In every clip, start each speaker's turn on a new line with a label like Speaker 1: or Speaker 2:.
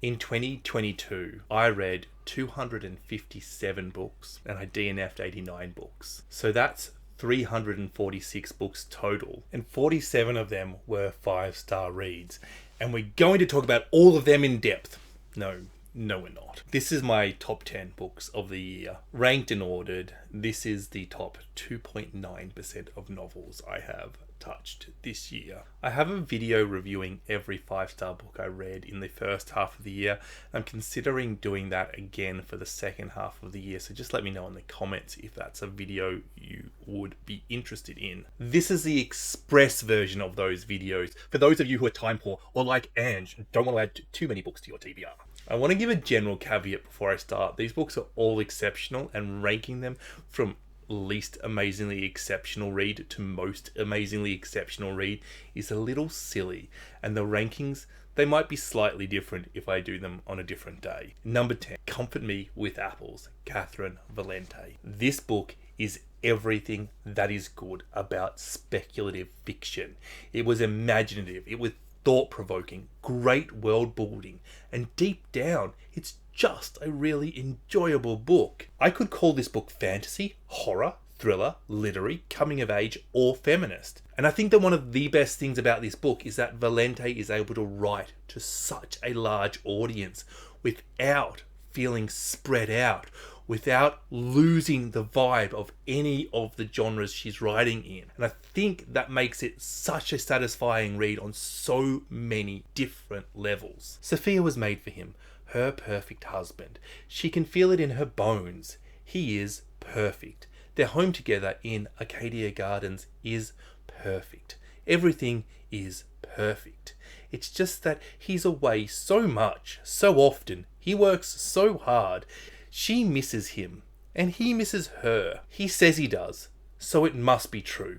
Speaker 1: In 2022, I read 257 books and I DNF'd 89 books. So that's 346 books total, and 47 of them were 5-star reads. And we're going to talk about all of them in depth. No, we're not. This is my top 10 books of the year, ranked and ordered. This is the top 2.9% of novels I have touched this year. I have a video reviewing every 5-star book I read in the first half of the year. I'm considering doing that again for the second half of the year, so just let me know in the comments if that's a video you would be interested in. This is the express version of those videos for those of you who are time poor or like Ange, don't want to add too many books to your TBR. I want to give a general caveat before I start. These books are all exceptional, and ranking them from least amazingly exceptional read to most amazingly exceptional read is a little silly, and the rankings, they might be slightly different if I do them on a different day. Number 10, Comfort Me with Apples, Catherine Valente. This book is everything that is good about speculative fiction. It was imaginative, it was thought-provoking, great world building, and deep down, it's just a really enjoyable book. I could call this book fantasy, horror, thriller, literary, coming of age, or feminist. And I think that one of the best things about this book is that Valente is able to write to such a large audience without feeling spread out, without losing the vibe of any of the genres she's writing in. And I think that makes it such a satisfying read on so many different levels. Sophia was made for him, her perfect husband. She can feel it in her bones. He is perfect. Their home together in Arcadia Gardens is perfect. Everything is perfect. It's just that he's away so much, so often. He works so hard. She misses him, and he misses her. He says he does, so it must be true.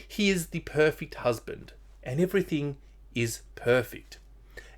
Speaker 1: He is the perfect husband, and everything is perfect.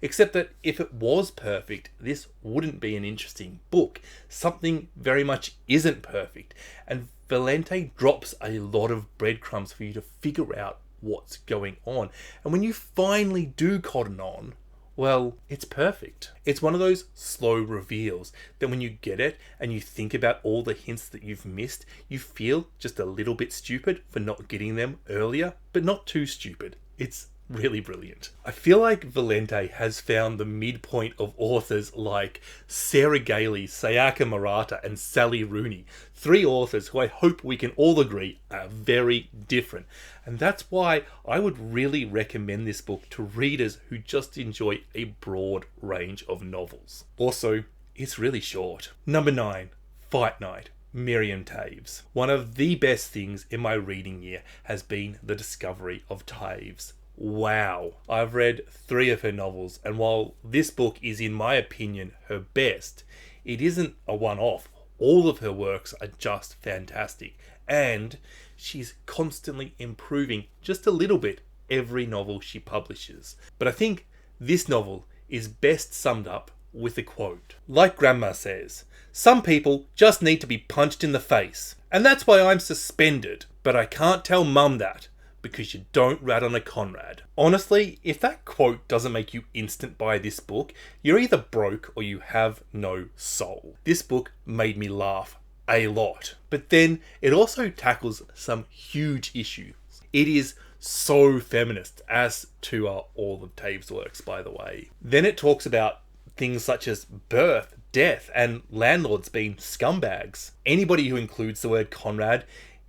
Speaker 1: Except that if it was perfect, this wouldn't be an interesting book. Something very much isn't perfect, and Valente drops a lot of breadcrumbs for you to figure out what's going on. And when you finally do cotton on, well, it's perfect. It's one of those slow reveals that when you get it and you think about all the hints that you've missed, you feel just a little bit stupid for not getting them earlier, but not too stupid. It's really brilliant. I feel like Valente has found the midpoint of authors like Sarah Gailey, Sayaka Murata, and Sally Rooney. 3 authors who I hope we can all agree are very different. And that's why I would really recommend this book to readers who just enjoy a broad range of novels. Also, it's really short. Number 9, Fight Night, Miriam Taves. One of the best things in my reading year has been the discovery of Taves. Wow. I've read 3 of her novels, and while this book is, in my opinion, her best, it isn't a one-off. All of her works are just fantastic, and she's constantly improving just a little bit every novel she publishes. But I think this novel is best summed up with a quote. Like Grandma says, some people just need to be punched in the face, and that's why I'm suspended. But I can't tell Mum that, because you don't rat on a Conrad. Honestly, if that quote doesn't make you instant buy this book, you're either broke or you have no soul. This book made me laugh a lot, but then it also tackles some huge issues. It is so feminist, as to all of Taves' works, by the way. Then it talks about things such as birth, death, and landlords being scumbags. Anybody who includes the word Conrad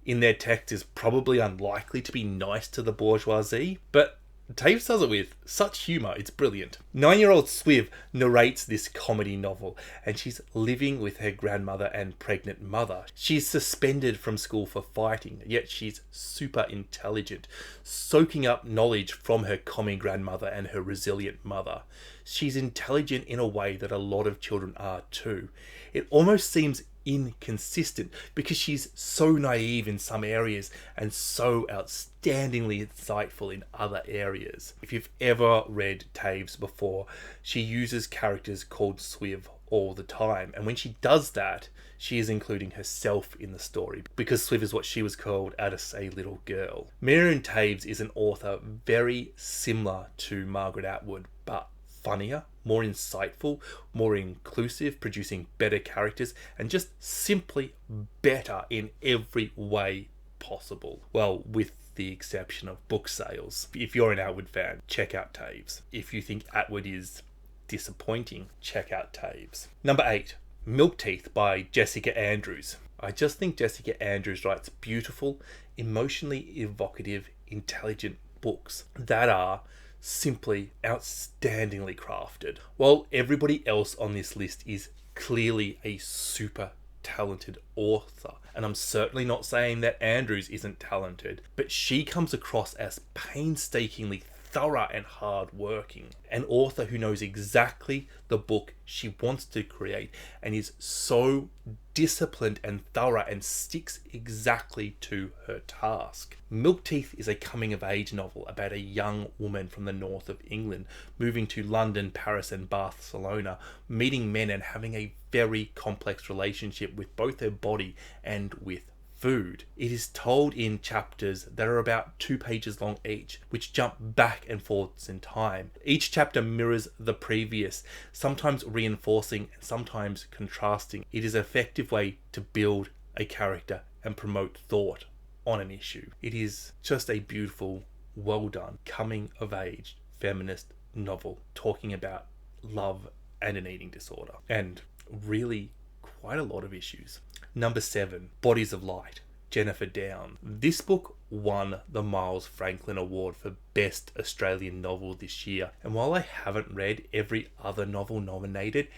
Speaker 1: in their text is probably unlikely to be nice to the bourgeoisie, but Taves does it with such humour, it's brilliant. 9-year-old Swiv narrates this comedy novel, and she's living with her grandmother and pregnant mother. She's suspended from school for fighting, yet she's super intelligent, soaking up knowledge from her commie grandmother and her resilient mother. She's intelligent in a way that a lot of children are too. It almost seems inconsistent because she's so naive in some areas and so outstandingly insightful in other areas. If you've ever read Taves before, she uses characters called Swiv all the time, and when she does that, she is including herself in the story because Swiv is what she was called as a little girl. Miriam Taves is an author very similar to Margaret Atwood, but funnier, more insightful, more inclusive, producing better characters, and just simply better in every way possible. Well, with the exception of book sales. If you're an Atwood fan, check out Taves. If you think Atwood is disappointing, check out Taves. Number 8, Milk Teeth by Jessica Andrews. I just think Jessica Andrews writes beautiful, emotionally evocative, intelligent books that are simply outstandingly crafted. While everybody else on this list is clearly a super talented author, and I'm certainly not saying that Andrews isn't talented, but she comes across as painstakingly thorough and hard-working. An author who knows exactly the book she wants to create and is so disciplined and thorough and sticks exactly to her task. Milk Teeth is a coming-of-age novel about a young woman from the north of England moving to London, Paris and Barcelona, meeting men and having a very complex relationship with both her body and with food. It is told in chapters that are about 2 pages long each, which jump back and forth in time. Each chapter mirrors the previous, sometimes reinforcing and sometimes contrasting. It is an effective way to build a character and promote thought on an issue. It is just a beautiful, well done, coming of age feminist novel talking about love and an eating disorder, and really quite a lot of issues. Number 7, Bodies of Light, Jennifer Down. This book won the Miles Franklin Award for Best Australian Novel this year, and while I haven't read every other novel nominated,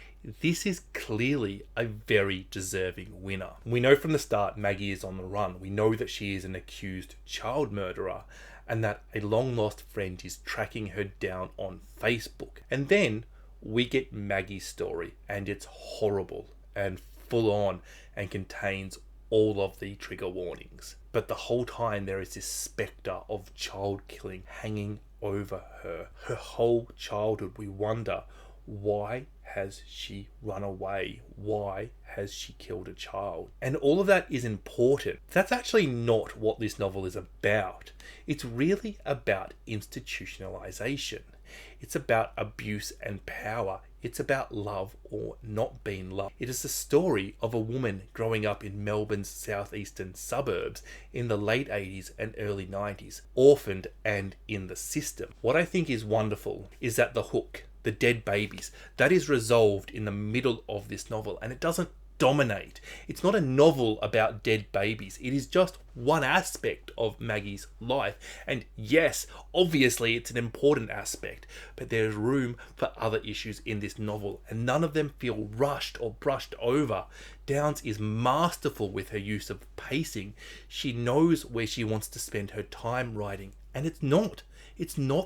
Speaker 1: this is clearly a very deserving winner. We know from the start Maggie is on the run. We know that she is an accused child murderer and that a long-lost friend is tracking her down on Facebook. And then we get Maggie's story, and it's horrible and full on and contains all of the trigger warnings. But the whole time there is this spectre of child killing hanging over her. Her whole childhood, we wonder, why has she run away? Why has she killed a child? And all of that is important. That's actually not what this novel is about. It's really about institutionalization. It's about abuse and power. It's about love or not being loved. It is the story of a woman growing up in Melbourne's southeastern suburbs in the late 80s and early 90s, orphaned and in the system. What I think is wonderful is that the hook, the dead babies, that is resolved in the middle of this novel, and it doesn't dominate. It's not a novel about dead babies. It is just one aspect of Maggie's life. And yes, obviously it's an important aspect, but there's room for other issues in this novel, and none of them feel rushed or brushed over. Downes is masterful with her use of pacing. She knows where she wants to spend her time writing, and it's not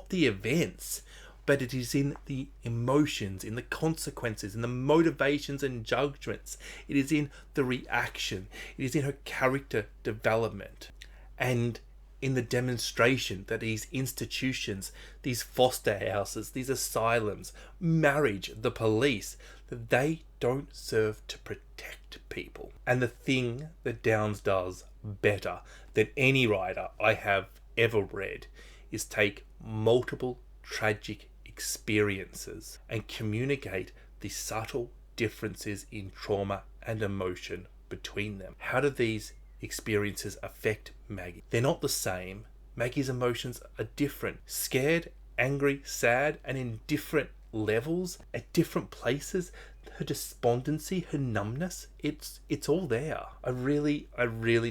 Speaker 1: the events, but it is in the emotions, in the consequences, in the motivations and judgments. It is in the reaction. It is in her character development, and in the demonstration that these institutions, these foster houses, these asylums, marriage, the police, that they don't serve to protect people. And the thing that Downes does better than any writer I have ever read is take multiple tragic experiences and communicate the subtle differences in trauma and emotion between them. How do these experiences affect Maggie? They're not the same. Maggie's emotions are different. Scared, angry, sad, and in different levels, at different places. Her despondency, her numbness, it's all there. I really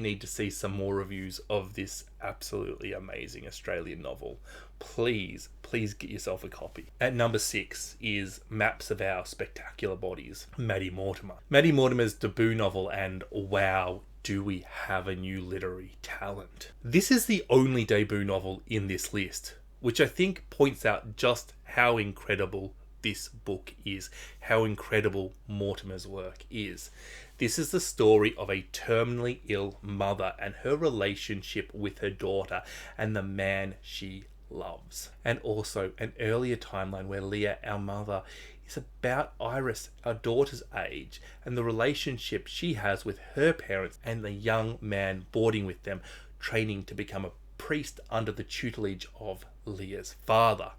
Speaker 1: need to see some more reviews of this absolutely amazing Australian novel. Please get yourself a copy. At number 6 is Maps of Our Spectacular Bodies, Maddie Mortimer. Maddie Mortimer's debut novel, and wow, do we have a new literary talent. This is the only debut novel in this list, which I think points out just how incredible this book is, how incredible Mortimer's work is. This is the story of a terminally ill mother and her relationship with her daughter and the man she loves. And also an earlier timeline where Leah, our mother, is about Iris, our daughter's age, and the relationship she has with her parents and the young man boarding with them, training to become a priest under the tutelage of Leah's father.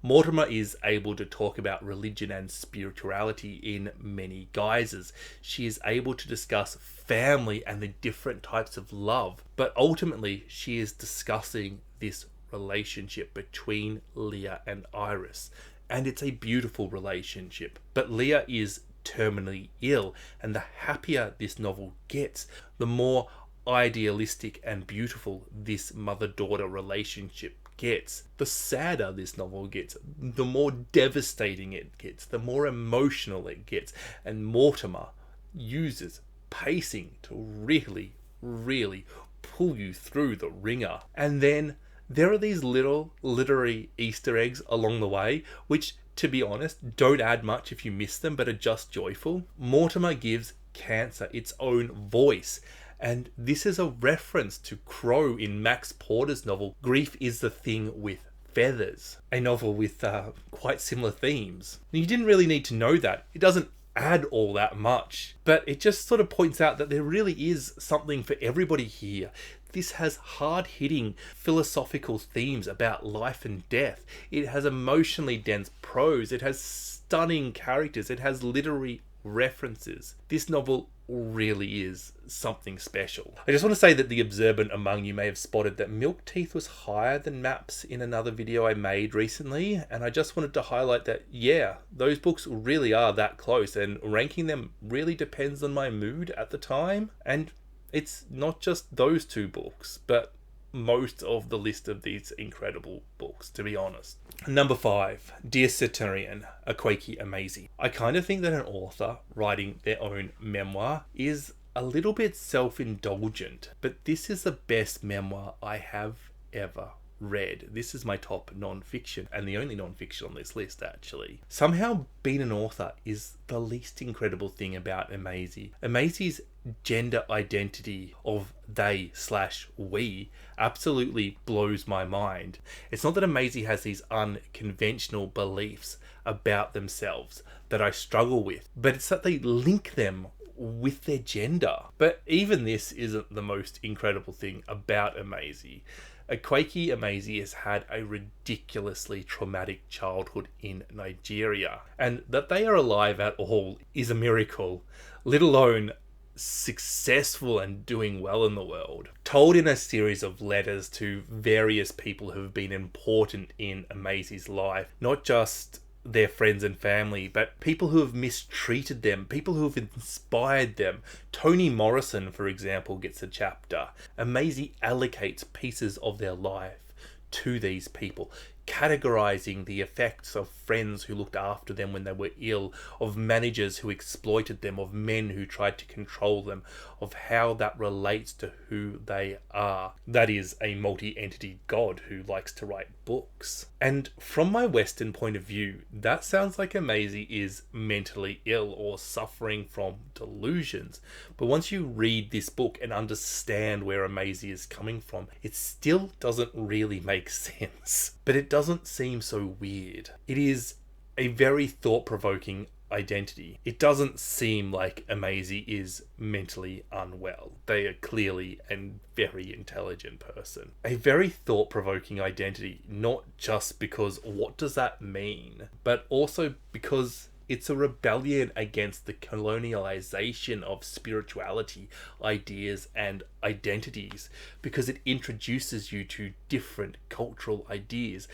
Speaker 1: Mortimer is able to talk about religion and spirituality in many guises. She is able to discuss family and the different types of love, but ultimately she is discussing this relationship between Leah and Iris, and it's a beautiful relationship. But Leah is terminally ill, and the happier this novel gets, the more idealistic and beautiful this mother-daughter relationship gets. The sadder this novel gets, the more devastating it gets, the more emotional it gets, and Mortimer uses pacing to really, really pull you through the ringer. And then there are these little literary Easter eggs along the way, which, to be honest, don't add much if you miss them, but are just joyful. Mortimer gives cancer its own voice, and this is a reference to Crow in Max Porter's novel Grief is the Thing with Feathers, a novel with quite similar themes. You didn't really need to know that. It doesn't add all that much, but it just sort of points out that there really is something for everybody here. This has hard-hitting philosophical themes about life and death. It has emotionally dense prose. It has stunning characters. It has literary references. This novel really is something special. I just want to say that the observant among you may have spotted that Milk Teeth was higher than Maps in another video I made recently, and I just wanted to highlight that, yeah, those books really are that close, and ranking them really depends on my mood at the time. And it's not just those two books, but most of the list of these incredible books, to be honest. Number 5, Dear Sitarian, a Quakey Amazing. I kind of think that an author writing their own memoir is a little bit self-indulgent, but this is the best memoir I have ever read. This is my top non-fiction, and the only non-fiction on this list, actually. Somehow being an author is the least incredible thing about Amazing. Amazing's gender identity of they/we absolutely blows my mind. It's not that Amazing has these unconventional beliefs about themselves that I struggle with, but it's that they link them with their gender. But even this isn't the most incredible thing about Amazing. A Quakey Amazing has had a ridiculously traumatic childhood in Nigeria, and that they are alive at all is a miracle, let alone successful and doing well in the world. Told in a series of letters to various people who have been important in Amazing's life, not just their friends and family, but people who have mistreated them, people who have inspired them. Toni Morrison, for example, gets a chapter. Amazing allocates pieces of their life to these people, categorizing the effects of friends who looked after them when they were ill, of managers who exploited them, of men who tried to control them, of how that relates to who they are. That is a multi-entity god who likes to write books. And from my Western point of view, that sounds like Amazing is mentally ill or suffering from delusions. But once you read this book and understand where Amazing is coming from, it still doesn't really make sense. But it doesn't seem so weird. It is a very thought-provoking identity. It doesn't seem like Amazing is mentally unwell. They are clearly a very intelligent person. A very thought-provoking identity, not just because what does that mean, but also because it's a rebellion against the colonialization of spirituality, ideas, and identities, because it introduces you to different cultural ideas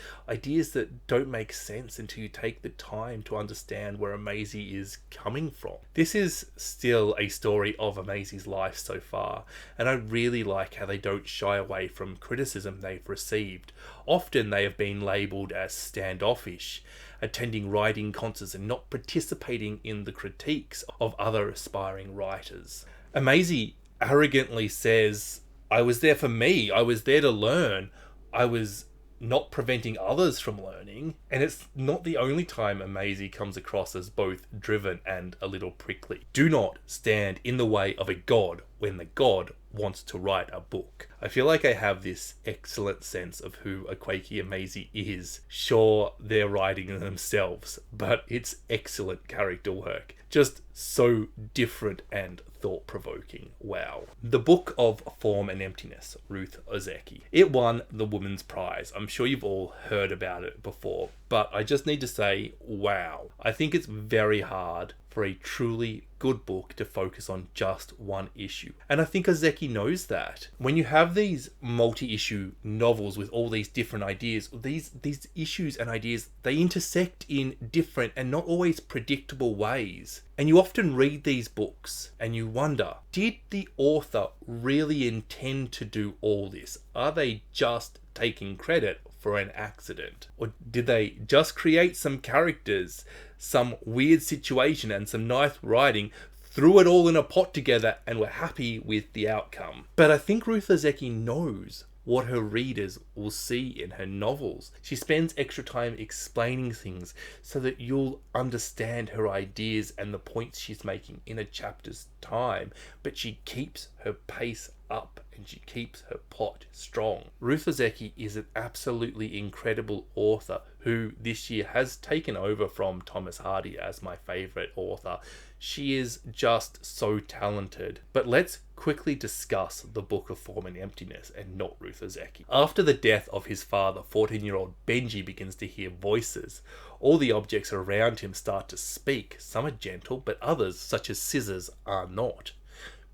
Speaker 1: that don't make sense until you take the time to understand where Amazing is coming from. This is still a story of Amazing's life so far, and I really like how they don't shy away from criticism they've received. Often they have been labelled as standoffish, attending writing concerts and not participating in the critiques of other aspiring writers. Amazing arrogantly says, I was there for me, I was there to learn, I was not preventing others from learning. And it's not the only time Amazing comes across as both driven and a little prickly. Do not stand in the way of a god when the god wants to write a book. I feel like I have this excellent sense of who Akwaeke Emezi is. Sure, they're writing themselves, but it's excellent character work. Just so different and thought-provoking. Wow. The Book of Form and Emptyness, Ruth Ozeki. It won the Women's Prize. I'm sure you've all heard about it before, but I just need to say, wow. I think it's very hard for a truly good book to focus on just one issue. And I think Ozeki knows that. When you have these multi-issue novels with all these different ideas, these issues and ideas, they intersect in different and not always predictable ways. And you often read these books and you wonder, did the author really intend to do all this? Are they just taking credit for an accident? Or did they just create some characters, some weird situation and some nice writing, threw it all in a pot together and were happy with the outcome? But I think Ruth Ozeki knows what her readers will see in her novels. She spends extra time explaining things so that you'll understand her ideas and the points she's making in a chapter's time, but she keeps her pace up and she keeps her plot strong. Ruth Ozeki is an absolutely incredible author who this year has taken over from Thomas Hardy as my favourite author. She is just so talented. But let's quickly discuss the Book of Form and Emptyness and not Ruth Ozeki. After the death of his father, 14-year-old Benji begins to hear voices. All the objects around him start to speak. Some are gentle, but others, such as scissors, are not.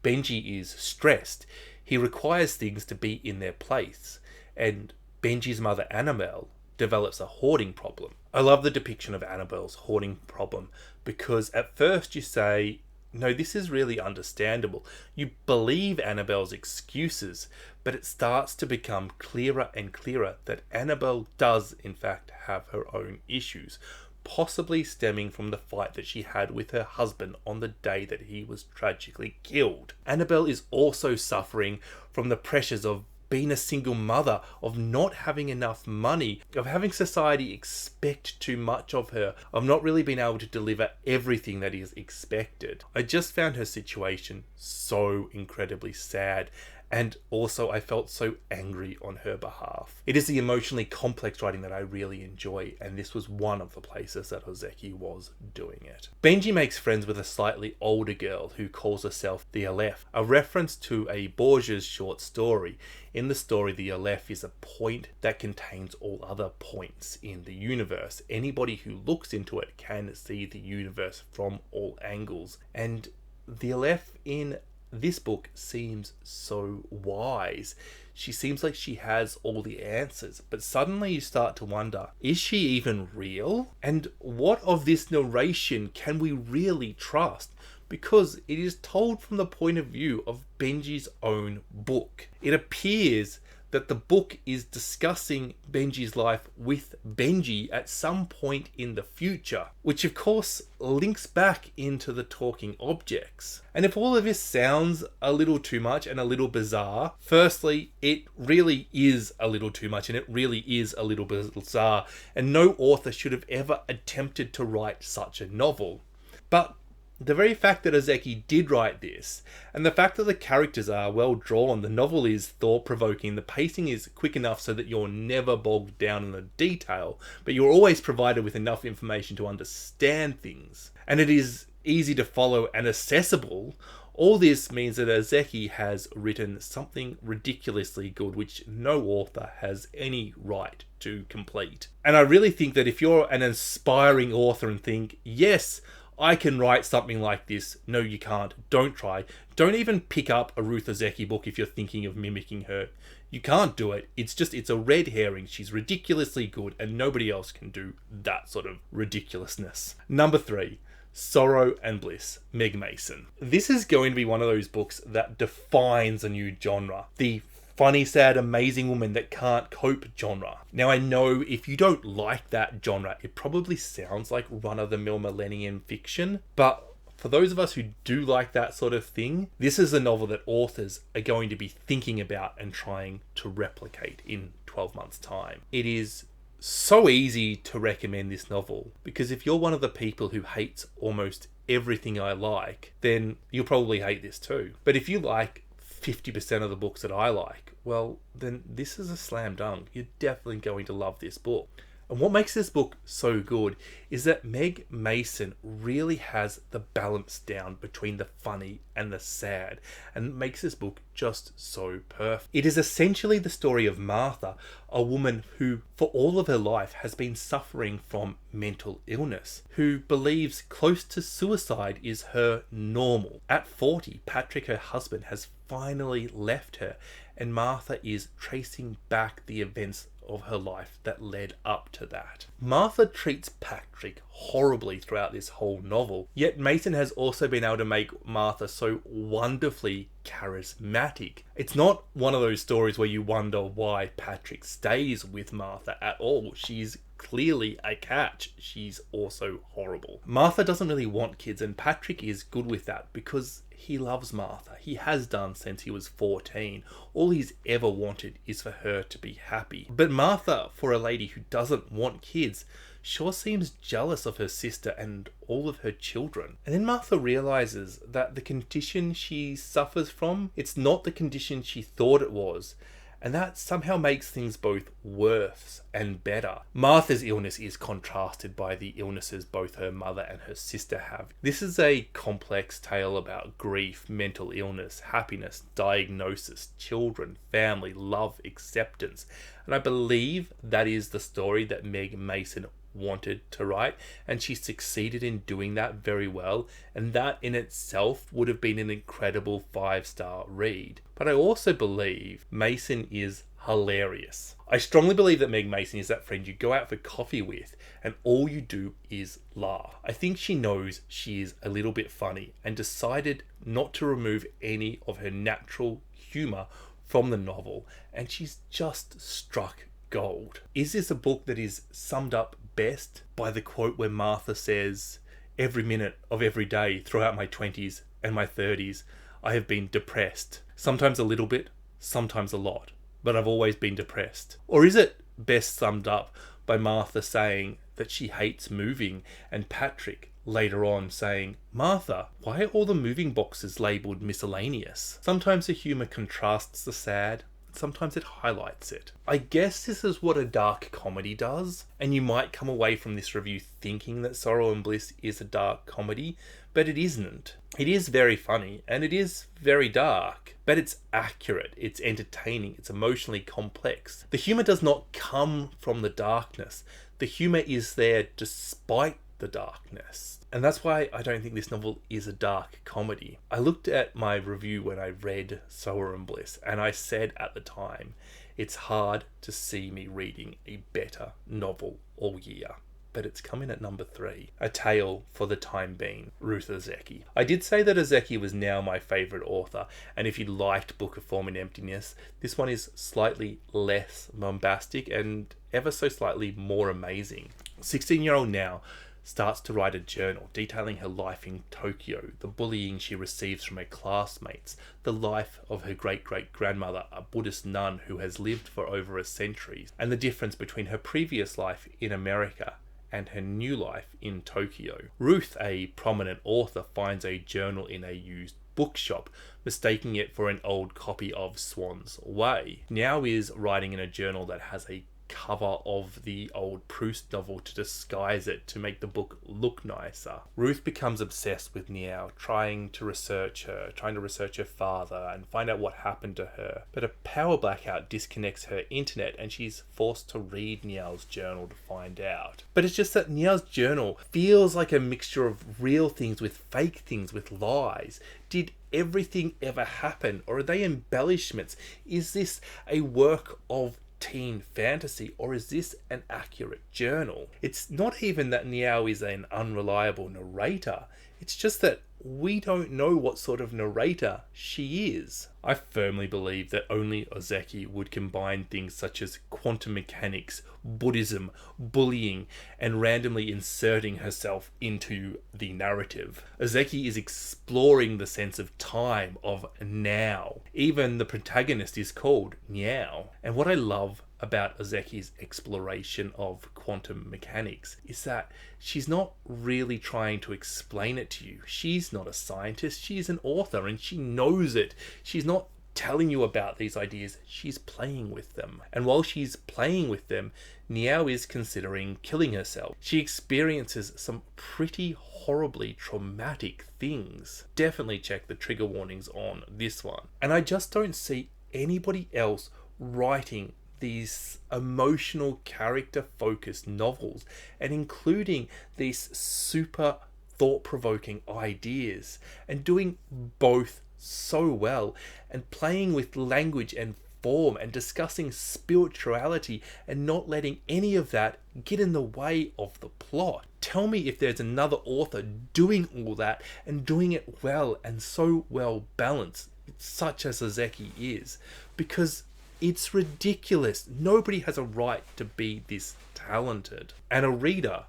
Speaker 1: Benji is stressed. He requires things to be in their place. And Benji's mother, Annabelle, develops a hoarding problem. I love the depiction of Annabelle's hoarding problem because at first you say, no, this is really understandable. You believe Annabelle's excuses, but it starts to become clearer and clearer that Annabelle does in fact have her own issues, possibly stemming from the fight that she had with her husband on the day that he was tragically killed. Annabelle is also suffering from the pressures of being a single mother, of not having enough money, of having society expect too much of her, of not really being able to deliver everything that is expected. I just found her situation so incredibly sad, and also I felt so angry on her behalf. It is the emotionally complex writing that I really enjoy, and this was one of the places that Ozeki was doing it. Benji makes friends with a slightly older girl who calls herself the Aleph, a reference to a Borges short story. In the story, the Aleph is a point that contains all other points in the universe. Anybody who looks into it can see the universe from all angles, and the Aleph in this book seems so wise. She seems like she has all the answers, but suddenly you start to wonder, is she even real? And what of this narration can we really trust? Because it is told from the point of view of Benji's own book. It appears that the book is discussing Benji's life with Benji at some point in the future, which of course links back into the talking objects. And if all of this sounds a little too much and a little bizarre, firstly, it really is a little too much and it really is a little bizarre, and no author should have ever attempted to write such a novel. But the very fact that Ozeki did write this, and the fact that the characters are well drawn, the novel is thought-provoking, the pacing is quick enough so that you're never bogged down in the detail, but you're always provided with enough information to understand things, and it is easy to follow and accessible, all this means that Ozeki has written something ridiculously good which no author has any right to complete. And I really think that if you're an aspiring author and think, yes, I can write something like this. No, you can't. Don't try. Don't even pick up a Ruth Ozeki book if you're thinking of mimicking her. You can't do it. It's a red herring. She's ridiculously good and nobody else can do that sort of ridiculousness. Number 3. Sorrow and Bliss, Meg Mason. This is going to be one of those books that defines a new genre. The funny, sad, amazing woman that can't cope genre. Now I know if you don't like that genre, it probably sounds like run-of-the-mill millennium fiction, but for those of us who do like that sort of thing, this is a novel that authors are going to be thinking about and trying to replicate in 12 months' time. It is so easy to recommend this novel, because if you're one of the people who hates almost everything I like, then you'll probably hate this too. But if you like 50% of the books that I like, well, then this is a slam dunk. You're definitely going to love this book. And what makes this book so good is that Meg Mason really has the balance down between the funny and the sad, and makes this book just so perfect. It is essentially the story of Martha, a woman who for all of her life has been suffering from mental illness, who believes close to suicide is her normal. At 40, Patrick, her husband, has finally left her, and Martha is tracing back the events of her life that led up to that. Martha treats Patrick horribly throughout this whole novel, yet Mason has also been able to make Martha so wonderfully charismatic. It's not one of those stories where you wonder why Patrick stays with Martha at all. She's clearly a catch. She's also horrible. Martha doesn't really want kids, and Patrick is good with that because he loves Martha. He has done since he was 14. All he's ever wanted is for her to be happy. But Martha, for a lady who doesn't want kids, sure seems jealous of her sister and all of her children. And then Martha realizes that the condition she suffers from, it's not the condition she thought it was. And that somehow makes things both worse and better. Martha's illness is contrasted by the illnesses both her mother and her sister have. This is a complex tale about grief, mental illness, happiness, diagnosis, children, family, love, acceptance. And I believe that is the story that Meg Mason wanted to write, and she succeeded in doing that very well, and that in itself would have been an incredible 5-star read. But I also believe Mason is hilarious. I strongly believe that Meg Mason is that friend you go out for coffee with and all you do is laugh. I think she knows she is a little bit funny and decided not to remove any of her natural humour from the novel, and she's just struck gold. Is this a book that is summed up best by the quote where Martha says, "Every minute of every day throughout my 20s and my 30s, I have been depressed. Sometimes a little bit, sometimes a lot, but I've always been depressed"? Or is it best summed up by Martha saying that she hates moving, and Patrick later on saying, "Martha, why are all the moving boxes labelled miscellaneous?" Sometimes the humour contrasts the sad, sometimes it highlights it. I guess this is what a dark comedy does, and you might come away from this review thinking that Sorrow and Bliss is a dark comedy, but it isn't. It is very funny, and it is very dark, but it's accurate, it's entertaining, it's emotionally complex. The humour does not come from the darkness. The humour is there despite the darkness. And that's why I don't think this novel is a dark comedy. I looked at my review when I read Sorrow and Bliss, and I said at the time, it's hard to see me reading a better novel all year. But it's coming at number 3, A Tale for the Time Being, Ruth Ozeki. I did say that Ozeki was now my favourite author, and if you liked Book of Form and Emptyness, this one is slightly less bombastic and ever so slightly more amazing. 16-year-old now starts to write a journal detailing her life in Tokyo, the bullying she receives from her classmates, the life of her great-great-grandmother, a Buddhist nun who has lived for over a century, and the difference between her previous life in America and her new life in Tokyo. Ruth, a prominent author, finds a journal in a used bookshop, mistaking it for an old copy of Swan's Way. Now is writing in a journal that has a cover of the old Proust novel to disguise it to make the book look nicer. Ruth becomes obsessed with Niao, trying to research her father and find out what happened to her. But a power blackout disconnects her internet and she's forced to read Niao's journal to find out. But it's just that Niao's journal feels like a mixture of real things with fake things with lies. Did everything ever happen, or are they embellishments? Is this a work of teen fantasy, or is this an accurate journal? It's not even that Niao is an unreliable narrator, it's just that we don't know what sort of narrator she is. I firmly believe that only Ozeki would combine things such as quantum mechanics, Buddhism, bullying, and randomly inserting herself into the narrative. Ozeki is exploring the sense of time, of now. Even the protagonist is called Niao. And what I love about Ozeki's exploration of quantum mechanics is that she's not really trying to explain it to you. She's not a scientist, she's an author and she knows it. She's not telling you about these ideas, she's playing with them. And while she's playing with them, Niao is considering killing herself. She experiences some pretty horribly traumatic things. Definitely check the trigger warnings on this one. And I just don't see anybody else writing these emotional, character-focused novels and including these super thought-provoking ideas and doing both so well and playing with language and form and discussing spirituality and not letting any of that get in the way of the plot. Tell me if there's another author doing all that and doing it well and so well balanced, such as Saseki is, because it's ridiculous. Nobody has a right to be this talented. And a reader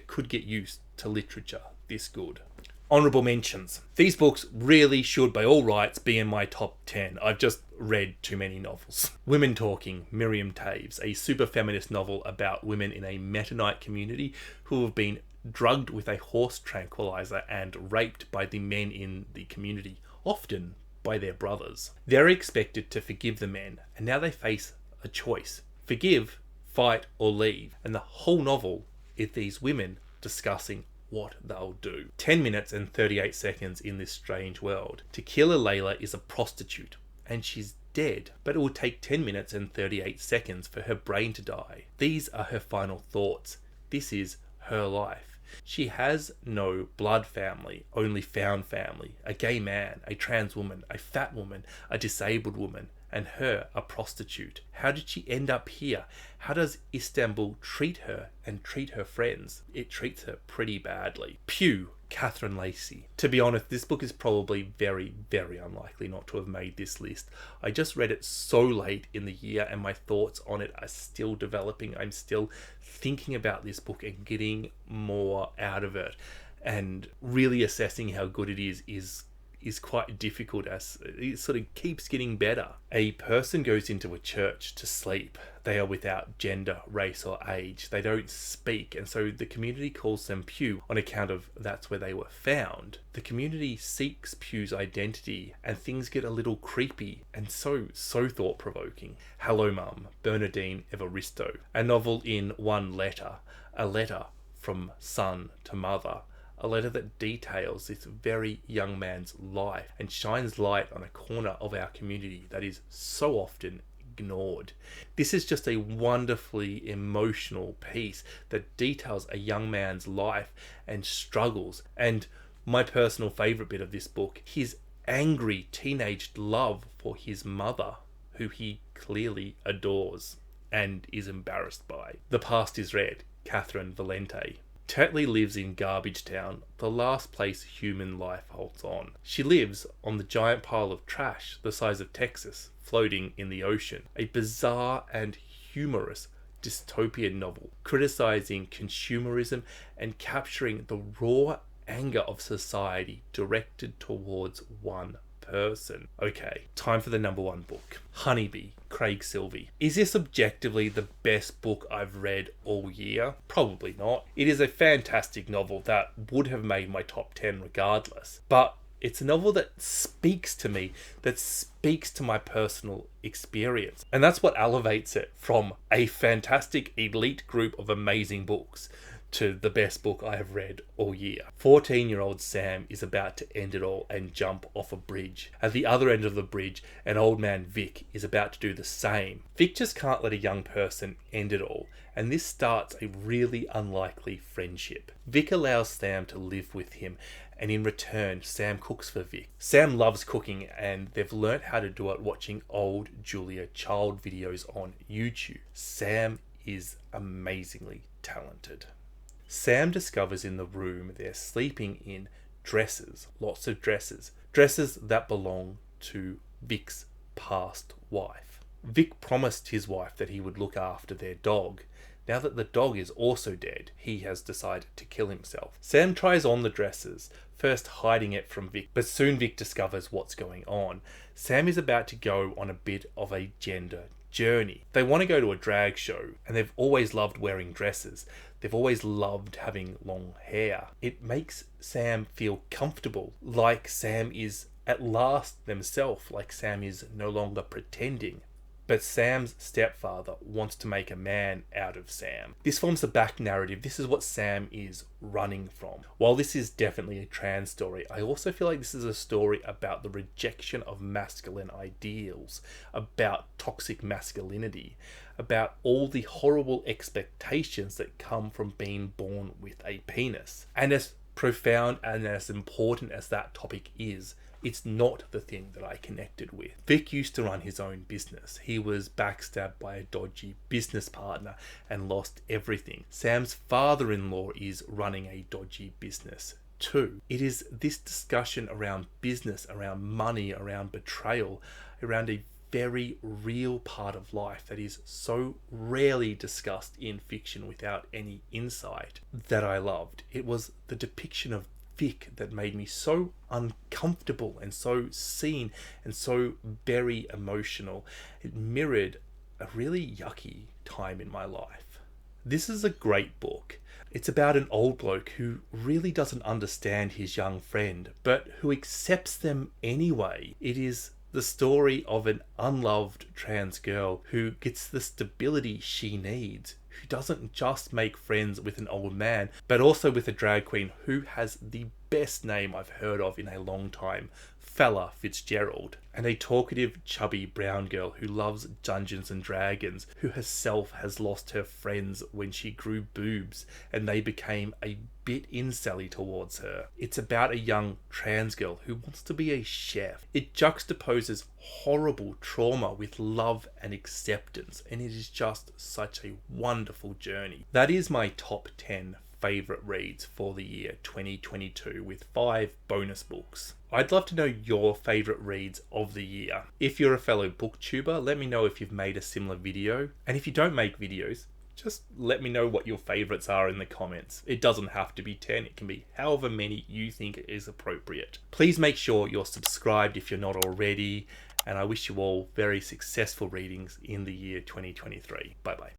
Speaker 1: could get used to literature this good. Honourable mentions. These books really should by all rights be in my top 10. I've just read too many novels. Women Talking, Miriam Taves, a super feminist novel about women in a Mennonite community who have been drugged with a horse tranquilizer and raped by the men in the community, often by their brothers. They're expected to forgive the men, and now they face a choice: forgive, fight, or leave. And the whole novel is these women discussing what they'll do. 10 minutes and 38 seconds in this strange world. To kill Layla is a prostitute, and she's dead, but it will take 10 minutes and 38 seconds for her brain to die. These are her final thoughts. This is her life. She has no blood family, only found family, a gay man, a trans woman, a fat woman, a disabled woman, and her a prostitute. How did she end up here? How does Istanbul treat her and treat her friends? It treats her pretty badly. Pew, Catherine Lacey. To be honest, this book is probably very, very unlikely not to have made this list. I just read it so late in the year and my thoughts on it are still developing. I'm still thinking about this book and getting more out of it, and really assessing how good it is quite difficult as it sort of keeps getting better. A person goes into a church to sleep. They are without gender, race, or age. They don't speak, and so the community calls them Pew on account of that's where they were found. The community seeks Pew's identity, and things get a little creepy and so thought-provoking. Hello Mum, Bernardine Evaristo. A novel in one letter. A letter from son to mother. A letter that details this very young man's life and shines light on a corner of our community that is so often ignored. This is just a wonderfully emotional piece that details a young man's life and struggles. And my personal favourite bit of this book, his angry teenage love for his mother, who he clearly adores and is embarrassed by. The Past is Red, Catherine Valente. Tetley lives in Garbage Town, the last place human life holds on. She lives on the giant pile of trash the size of Texas, floating in the ocean. A bizarre and humorous dystopian novel, criticising consumerism and capturing the raw anger of society directed towards one person. Okay, time for the number one book. Honeybee, Craig Silvey. Is this objectively the best book I've read all year? Probably not. It is a fantastic novel that would have made my top 10 regardless, but it's a novel that speaks to me, that speaks to my personal experience. And that's what elevates it from a fantastic elite group of amazing books to the best book I have read all year. 14-year-old Sam is about to end it all and jump off a bridge. At the other end of the bridge, an old man Vic is about to do the same. Vic just can't let a young person end it all, and this starts a really unlikely friendship. Vic allows Sam to live with him, and in return, Sam cooks for Vic. Sam loves cooking, and they've learnt how to do it watching old Julia Child videos on YouTube. Sam is amazingly talented. Sam discovers in the room they're sleeping in dresses, lots of dresses that belong to Vic's past wife. Vic promised his wife that he would look after their dog. Now that the dog is also dead, he has decided to kill himself. Sam tries on the dresses, first hiding it from Vic, but soon Vic discovers what's going on. Sam is about to go on a bit of a gender journey. They want to go to a drag show, and they've always loved wearing dresses. They've always loved having long hair. It makes Sam feel comfortable, like Sam is at last themselves, like Sam is no longer pretending. But Sam's stepfather wants to make a man out of Sam. This forms the back narrative. This is what Sam is running from. While this is definitely a trans story, I also feel like this is a story about the rejection of masculine ideals, about toxic masculinity, about all the horrible expectations that come from being born with a penis. And as profound and as important as that topic is, it's not the thing that I connected with. Vic used to run his own business. He was backstabbed by a dodgy business partner and lost everything. Sam's father-in-law is running a dodgy business too. It is this discussion around business, around money, around betrayal, around a very real part of life that is so rarely discussed in fiction without any insight that I loved. It was the depiction of Vic that made me so uncomfortable and so seen and so very emotional. It mirrored a really yucky time in my life. This is a great book. It's about an old bloke who really doesn't understand his young friend, but who accepts them anyway. It is the story of an unloved trans girl who gets the stability she needs, who doesn't just make friends with an old man, but also with a drag queen who has the best name I've heard of in a long time, Fella Fitzgerald, and a talkative, chubby brown girl who loves Dungeons and Dragons, who herself has lost her friends when she grew boobs and they became a bit incel-y towards her. It's about a young trans girl who wants to be a chef. It juxtaposes horrible trauma with love and acceptance, and it is just such a wonderful journey. That is my top 10 favourite reads for the year 2022 with 5 bonus books. I'd love to know your favourite reads of the year. If you're a fellow booktuber, let me know if you've made a similar video. And if you don't make videos, just let me know what your favourites are in the comments. It doesn't have to be 10, it can be however many you think is appropriate. Please make sure you're subscribed if you're not already, and I wish you all very successful readings in the year 2023. Bye bye.